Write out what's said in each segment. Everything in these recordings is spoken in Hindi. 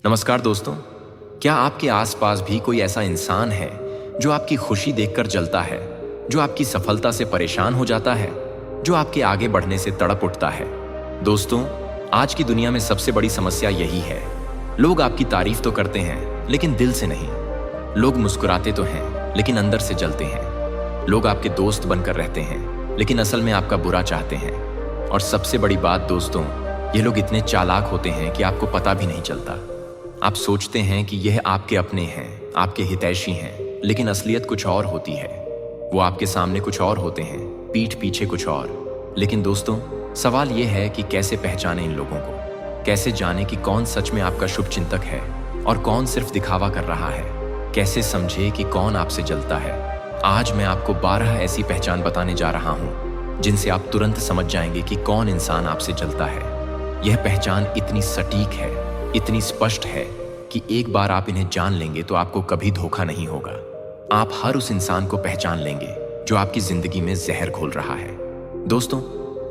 नमस्कार दोस्तों। क्या आपके आसपास भी कोई ऐसा इंसान है जो आपकी खुशी देखकर जलता है, जो आपकी सफलता से परेशान हो जाता है, जो आपके आगे बढ़ने से तड़प उठता है? दोस्तों, आज की दुनिया में सबसे बड़ी समस्या यही है। लोग आपकी तारीफ तो करते हैं लेकिन दिल से नहीं। लोग मुस्कुराते तो हैं लेकिन अंदर से जलते हैं। लोग आपके दोस्त बनकर रहते हैं लेकिन असल में आपका बुरा चाहते हैं। और सबसे बड़ी बात दोस्तों, ये लोग इतने चालाक होते हैं कि आपको पता भी नहीं चलता। आप सोचते हैं कि यह आपके अपने हैं, आपके हितैषी हैं, लेकिन असलियत कुछ और होती है। वो आपके सामने कुछ और होते हैं, पीठ पीछे कुछ और। लेकिन दोस्तों, सवाल यह है कि कैसे पहचाने इन लोगों को, कैसे जाने कि कौन सच में आपका शुभचिंतक है और कौन सिर्फ दिखावा कर रहा है, कैसे समझे कि कौन आपसे जलता है। आज मैं आपको 12 ऐसी पहचान बताने जा रहा हूं जिनसे आप तुरंत समझ जाएंगे कि कौन इंसान आपसे जलता है। यह पहचान इतनी सटीक है, इतनी स्पष्ट है कि एक बार आप इन्हें जान लेंगे तो आपको कभी धोखा नहीं होगा। आप हर उस इंसान को पहचान लेंगे जो आपकी जिंदगी में जहर घोल रहा है। दोस्तों,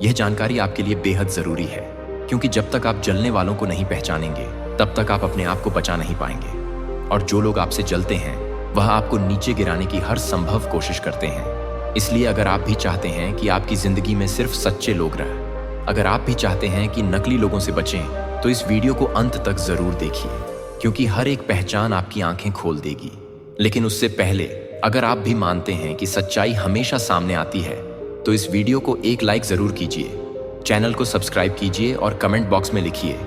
यह जानकारी आपके लिए बेहद जरूरी है, क्योंकि जब तक आप जलने वालों को नहीं पहचानेंगे तब तक आप अपने आप को बचा नहीं पाएंगे। और जो लोग आपसे जलते हैं वह आपको नीचे गिराने की हर संभव कोशिश करते हैं। इसलिए अगर आप भी चाहते हैं कि आपकी जिंदगी में सिर्फ सच्चे लोग रहें, अगर आप भी चाहते हैं कि नकली लोगों से बचें, तो इस वीडियो को अंत तक जरूर देखिए, क्योंकि हर एक पहचान आपकी आंखें खोल देगी। लेकिन उससे पहले, अगर आप भी मानते हैं कि सच्चाई हमेशा सामने आती है, तो इस वीडियो को एक लाइक जरूर कीजिए, चैनल को सब्सक्राइब कीजिए और कमेंट बॉक्स में लिखिए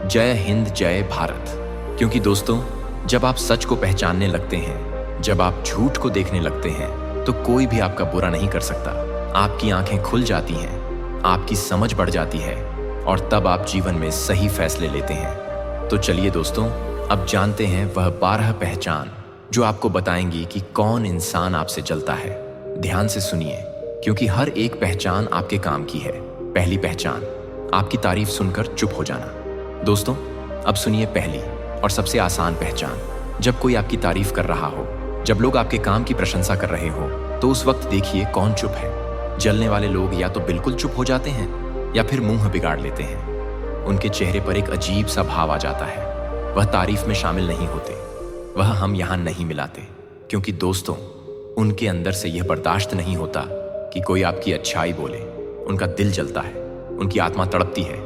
जय हिंद जय भारत। क्योंकि दोस्तों, जब आप सच को पहचानने लगते हैं, जब आप झूठ को देखने लगते हैं, तो कोई भी आपका बुरा नहीं कर सकता। आपकी आंखें खुल जाती हैं, आपकी समझ बढ़ जाती है और तब आप जीवन में सही फैसले लेते हैं। तो चलिए दोस्तों, अब जानते हैं वह 12 पहचान जो आपको बताएंगी कि कौन इंसान आपसे जलता है। ध्यान से सुनिए, क्योंकि हर एक पहचान आपके काम की है। पहली पहचान, आपकी तारीफ सुनकर चुप हो जाना। दोस्तों, अब सुनिए पहली और सबसे आसान पहचान। जब कोई आपकी तारीफ कर रहा हो, जब लोग आपके काम की प्रशंसा कर रहे हो, तो उस वक्त देखिए कौन चुप है। जलने वाले लोग या तो बिल्कुल चुप हो जाते हैं या फिर मुंह बिगाड़ लेते हैं। उनके चेहरे पर एक अजीब सा भाव आ जाता है। वह तारीफ में शामिल नहीं होते, वह हम यहां नहीं मिलाते, क्योंकि दोस्तों, उनके अंदर से यह बर्दाश्त नहीं होता कि कोई आपकी अच्छाई बोले। उनका दिल जलता है, उनकी आत्मा तड़पती है।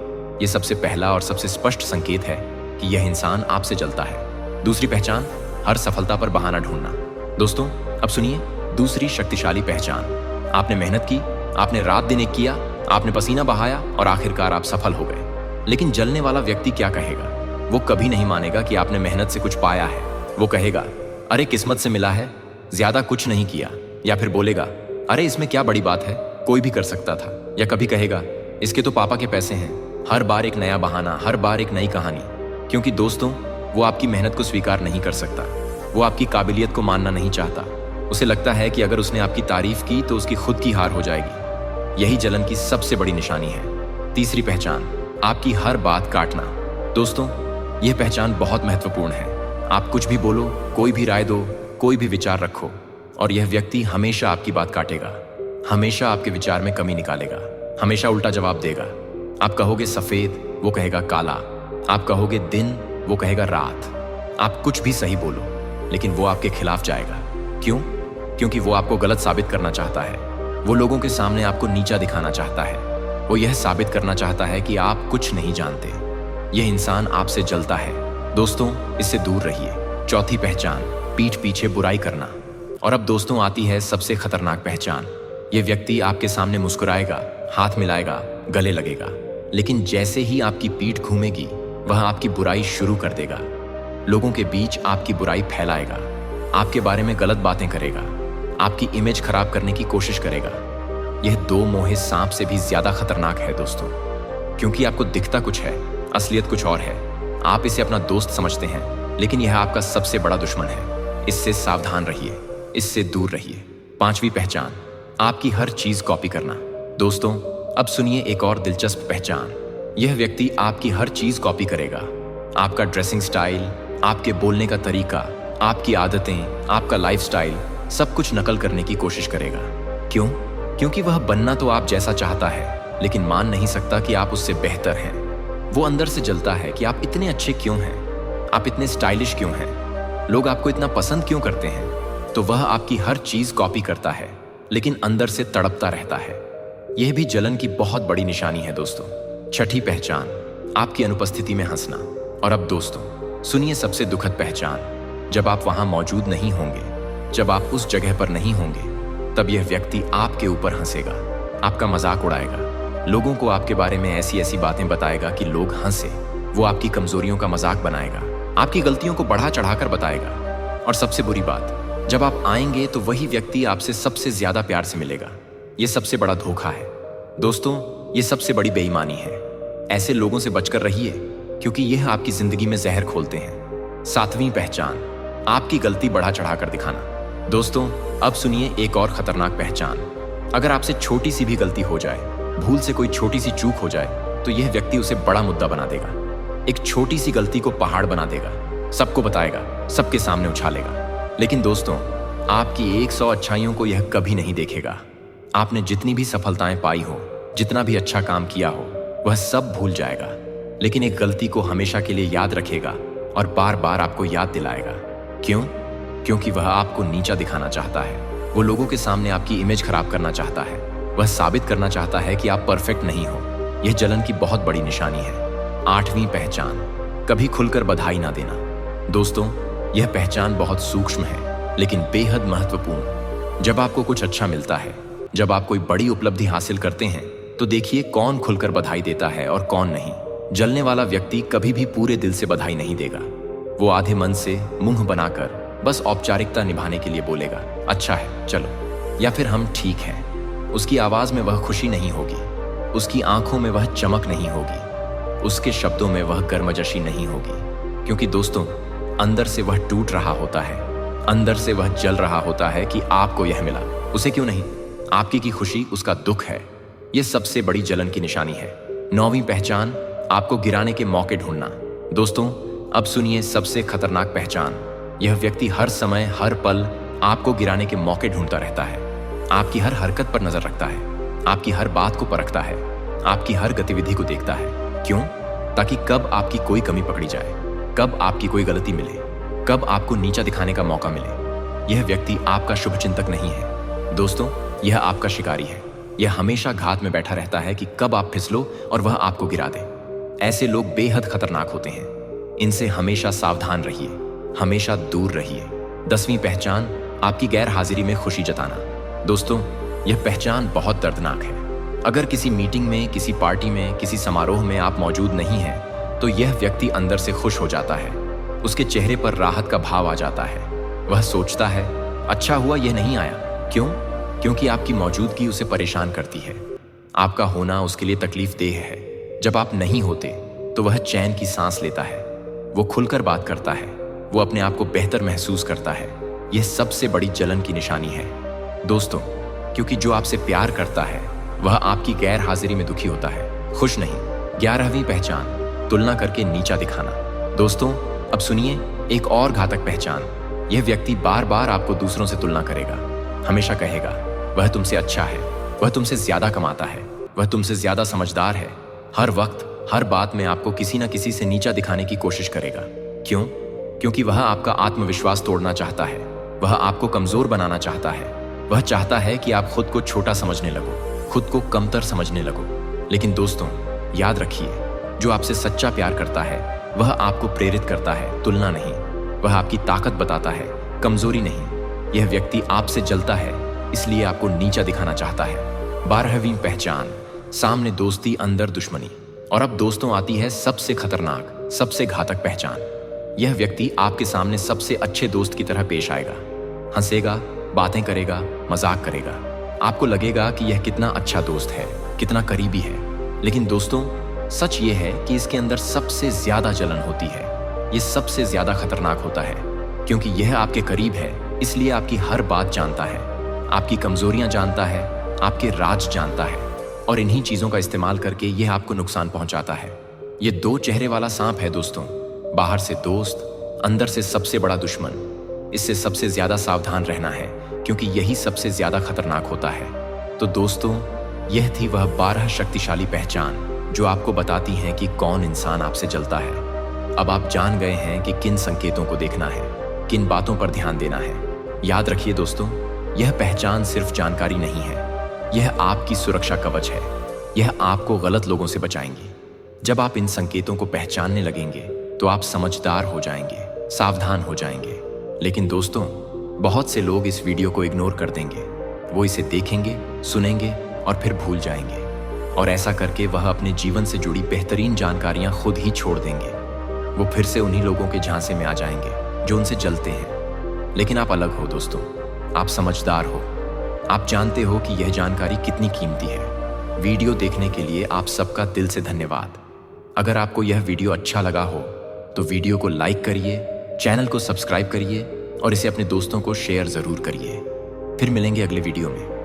यह सबसे पहला और सबसे स्पष्ट संकेत है कि यह इंसान आपसे जलता है। दूसरी पहचान, हर सफलता पर बहाना ढूंढना। दोस्तों, अब सुनिए दूसरी शक्तिशाली पहचान। आपने मेहनत की, आपने रात दिन एक किया, आपने पसीना बहाया और आखिरकार आप सफल हो गए। लेकिन जलने वाला व्यक्ति क्या कहेगा? वो कभी नहीं मानेगा कि आपने मेहनत से कुछ पाया है। वो कहेगा, अरे किस्मत से मिला है, ज्यादा कुछ नहीं किया। या फिर बोलेगा, अरे इसमें क्या बड़ी बात है, कोई भी कर सकता था। या कभी कहेगा, इसके तो पापा के पैसे हैं। हर बार एक नया बहाना, हर बार एक नई कहानी। क्योंकि दोस्तों, वो आपकी मेहनत को स्वीकार नहीं कर सकता, वो आपकी काबिलियत को मानना नहीं चाहता। उसे लगता है कि अगर उसने आपकी तारीफ की तो उसकी खुद की हार हो जाएगी। यही जलन की सबसे बड़ी निशानी है। तीसरी पहचान, आपकी हर बात काटना। दोस्तों, यह पहचान बहुत महत्वपूर्ण है। आप कुछ भी बोलो, कोई भी राय दो, कोई भी विचार रखो, और यह व्यक्ति हमेशा आपकी बात काटेगा, हमेशा आपके विचार में कमी निकालेगा, हमेशा उल्टा जवाब देगा। आप कहोगे सफेद, वो कहेगा काला। आप कहोगे दिन, वो कहेगा रात। आप कुछ भी सही बोलो, लेकिन वो आपके खिलाफ जाएगा। क्यों? क्योंकि वो आपको गलत साबित करना चाहता है। वो लोगों के सामने आपको नीचा दिखाना चाहता है। वो यह साबित करना चाहता है कि आप कुछ नहीं जानते। यह इंसान आपसे जलता है। दोस्तों, इससे दूर रहिए। चौथी पहचान, पीठ पीछे बुराई करना। और अब दोस्तों आती है सबसे खतरनाक पहचान। यह व्यक्ति आपके सामने मुस्कुराएगा, हाथ मिलाएगा, गले लगेगा, लेकिन जैसे ही आपकी पीठ घूमेगी, वह आपकी बुराई शुरू कर देगा। लोगों के बीच आपकी बुराई फैलाएगा, आपके बारे में गलत बातें करेगा, आपकी इमेज खराब करने की कोशिश करेगा। यह 2 मोहे सांप से भी ज्यादा खतरनाक है दोस्तों, क्योंकि आपको दिखता कुछ है, असलियत कुछ और है। आप इसे अपना दोस्त समझते हैं, लेकिन यह आपका सबसे बड़ा दुश्मन है। इससे सावधान रहिए, इससे दूर रहिए। पांचवी पहचान, आपकी हर चीज कॉपी करना। दोस्तों, अब सुनिए एक और दिलचस्प पहचान। यह व्यक्ति आपकी हर चीज कॉपी करेगा। आपका ड्रेसिंग स्टाइल, आपके बोलने का तरीका, आपकी आदतें, आपका लाइफस्टाइल, सब कुछ नकल करने की कोशिश करेगा। क्यों? क्योंकि वह बनना तो आप जैसा चाहता है, लेकिन मान नहीं सकता कि आप उससे बेहतर हैं। वो अंदर से जलता है कि आप इतने अच्छे क्यों हैं। आप इतने स्टाइलिश क्यों हैं? लोग आपको इतना पसंद क्यों करते हैं? तो वह आपकी हर चीज कॉपी करता है, लेकिन अंदर से तड़पता रहता है। यह भी जलन की बहुत बड़ी निशानी है दोस्तों। छठी पहचान, आपकी अनुपस्थिति में हंसना। और अब दोस्तों सुनिए सबसे दुखद पहचान। जब आप वहां मौजूद नहीं होंगे, जब आप उस जगह पर नहीं होंगे, तब यह व्यक्ति आपके ऊपर हंसेगा, आपका मजाक उड़ाएगा, लोगों को आपके बारे में ऐसी ऐसी बातें बताएगा कि लोग हंसे। वो आपकी कमजोरियों का मजाक बनाएगा, आपकी गलतियों को बढ़ा चढ़ाकर बताएगा। और सबसे बुरी बात, जब आप आएंगे तो वही व्यक्ति आपसे सबसे ज्यादा प्यार से मिलेगा। यह सबसे बड़ा धोखा है दोस्तों, ये सबसे बड़ी बेईमानी है। ऐसे लोगों से बचकर रहिए, क्योंकि यह आपकी जिंदगी में जहर खोलते हैं। सातवीं पहचान, आपकी गलती बढ़ा चढ़ाकर दिखाना। दोस्तों अब सुनिए एक और खतरनाक पहचान। अगर आपसे छोटी सी भी गलती हो जाए, भूल से कोई छोटी सी चूक हो जाए, तो यह व्यक्ति उसे बड़ा मुद्दा बना देगा। एक छोटी सी गलती को पहाड़ बना देगा, सबको बताएगा, सबके सामने उछालेगा। लेकिन दोस्तों आपकी 100 अच्छाइयों को यह कभी नहीं देखेगा। आपने जितनी भी सफलताएं पाई हो, जितना भी अच्छा काम किया हो, वह सब भूल जाएगा। लेकिन एक गलती को हमेशा के लिए याद रखेगा और बार बार आपको याद दिलाएगा। क्यों? क्योंकि वह आपको नीचा दिखाना चाहता है। वो लोगों के सामने आपकी इमेज खराब करना चाहता है। वह साबित करना चाहता है कि आप परफेक्ट नहीं हो। यह जलन की बहुत बड़ी निशानी है। आठवीं पहचान, कभी खुलकर बधाई ना देना। दोस्तों यह पहचान बहुत सूक्ष्म है, लेकिन बेहद महत्वपूर्ण। जब आपको कुछ अच्छा मिलता है, जब आप कोई बड़ी उपलब्धि हासिल करते हैं, तो देखिए कौन खुलकर बधाई देता है और कौन नहीं। जलने वाला व्यक्ति कभी भी पूरे दिल से बधाई नहीं देगा। वो आधे मन से मुंह बनाकर बस औपचारिकता निभाने के लिए बोलेगा, अच्छा है चलो, या फिर हम ठीक हैं। उसकी आवाज में वह खुशी नहीं होगी, उसकी आंखों में वह चमक नहीं होगी, उसके शब्दों में वह गर्मजशी नहीं होगी। क्योंकि दोस्तों अंदर से वह टूट रहा होता है, अंदर से वह जल रहा होता है कि आपको यह मिला, उसे क्यों नहीं। आपकी की खुशी उसका दुख है। यह सबसे बड़ी जलन की निशानी है। नौवीं पहचान, आपको गिराने के मौके ढूंढना। दोस्तों अब सुनिए सबसे खतरनाक पहचान। यह व्यक्ति हर समय हर पल आपको गिराने के मौके ढूंढता रहता है। आपकी हर हरकत पर नजर रखता है, आपकी हर बात को परखता है, आपकी हर गतिविधि को देखता है। क्यों? ताकि कब आपकी कोई कमी पकड़ी जाए, कब आपकी कोई गलती मिले, कब आपको नीचा दिखाने का मौका मिले। यह व्यक्ति आपका शुभचिंतक नहीं है दोस्तों, यह आपका शिकारी है। यह हमेशा घात में बैठा रहता है कि कब आप फिसलो और वह आपको गिरा दे। ऐसे लोग बेहद खतरनाक होते हैं। इनसे हमेशा सावधान रहिए, हमेशा दूर रहिए। 10वीं पहचान, आपकी गैर हाजिरी में खुशी जताना। दोस्तों यह पहचान बहुत दर्दनाक है। अगर किसी मीटिंग में, किसी पार्टी में, किसी समारोह में आप मौजूद नहीं हैं, तो यह व्यक्ति अंदर से खुश हो जाता है। उसके चेहरे पर राहत का भाव आ जाता है। वह सोचता है अच्छा हुआ यह नहीं आया। क्यों? क्योंकि आपकी मौजूदगी उसे परेशान करती है। आपका होना उसके लिए तकलीफदेह है। जब आप नहीं होते तो वह चैन की सांस लेता है। वो खुलकर बात करता है, वो अपने आप को बेहतर महसूस करता है। यह सबसे बड़ी जलन की निशानी है दोस्तों, क्योंकि जो आपसे प्यार करता है वह आपकी गैर हाजिरी में दुखी होता है, खुश नहीं। 11वीं पहचान, तुलना करके नीचा दिखाना। दोस्तों अब सुनिए एक और घातक पहचान। यह व्यक्ति बार बार आपको दूसरों से तुलना करेगा। हमेशा कहेगा वह तुमसे अच्छा है, वह तुमसे ज्यादा कमाता है, वह तुमसे ज्यादा समझदार है। हर वक्त हर बात में आपको किसी न किसी से नीचा दिखाने की कोशिश करेगा। क्यों? क्योंकि वह आपका आत्मविश्वास तोड़ना चाहता है, वह आपको कमजोर बनाना चाहता है। वह चाहता है कि आप खुद को छोटा समझने लगो, खुद को कमतर समझने लगो। लेकिन दोस्तों याद रखिए, जो आपसे सच्चा प्यार करता है वह आपको प्रेरित करता है, तुलना नहीं। वह आपकी ताकत बताता है, कमजोरी नहीं। यह व्यक्ति आपसे जलता है, इसलिए आपको नीचा दिखाना चाहता है। 12वीं पहचान, सामने दोस्ती अंदर दुश्मनी। और अब दोस्तों आती है सबसे खतरनाक, सबसे घातक पहचान। यह व्यक्ति आपके सामने सबसे अच्छे दोस्त की तरह पेश आएगा, हंसेगा, बातें करेगा, मजाक करेगा। आपको लगेगा कि यह कितना अच्छा दोस्त है, कितना करीबी है। लेकिन दोस्तों सच यह है कि इसके अंदर सबसे ज्यादा जलन होती है। यह सबसे ज्यादा खतरनाक होता है, क्योंकि यह आपके करीब है, इसलिए आपकी हर बात जानता है, आपकी कमजोरियां जानता है, आपके राज जानता है, और इन्हीं चीजों का इस्तेमाल करके यह आपको नुकसान पहुंचाता है। यह 2 चेहरे वाला सांप है दोस्तों, बाहर से दोस्त, अंदर से सबसे बड़ा दुश्मन। इससे सबसे ज्यादा सावधान रहना है, क्योंकि यही सबसे ज्यादा खतरनाक होता है। तो दोस्तों यह थी वह 12 शक्तिशाली पहचान जो आपको बताती हैं कि कौन इंसान आपसे जलता है। अब आप जान गए हैं कि किन संकेतों को देखना है, किन बातों पर ध्यान देना है। याद रखिए दोस्तों, यह पहचान सिर्फ जानकारी नहीं है, यह आपकी सुरक्षा कवच है। यह आपको गलत लोगों से बचाएंगी। जब आप इन संकेतों को पहचानने लगेंगे तो आप समझदार हो जाएंगे, सावधान हो जाएंगे। लेकिन दोस्तों, बहुत से लोग इस वीडियो को इग्नोर कर देंगे। वो इसे देखेंगे, सुनेंगे और फिर भूल जाएंगे, और ऐसा करके वह अपने जीवन से जुड़ी बेहतरीन जानकारियां खुद ही छोड़ देंगे। वो फिर से उन्हीं लोगों के झांसे में आ जाएंगे जो उनसे जलते हैं। लेकिन आप अलग हो दोस्तों, आप समझदार हो, आप जानते हो कि यह जानकारी कितनी कीमती है। वीडियो देखने के लिए आप सबका दिल से धन्यवाद। अगर आपको यह वीडियो अच्छा लगा हो तो वीडियो को लाइक करिए, चैनल को सब्सक्राइब करिए और इसे अपने दोस्तों को शेयर ज़रूर करिए। फिर मिलेंगे अगले वीडियो में।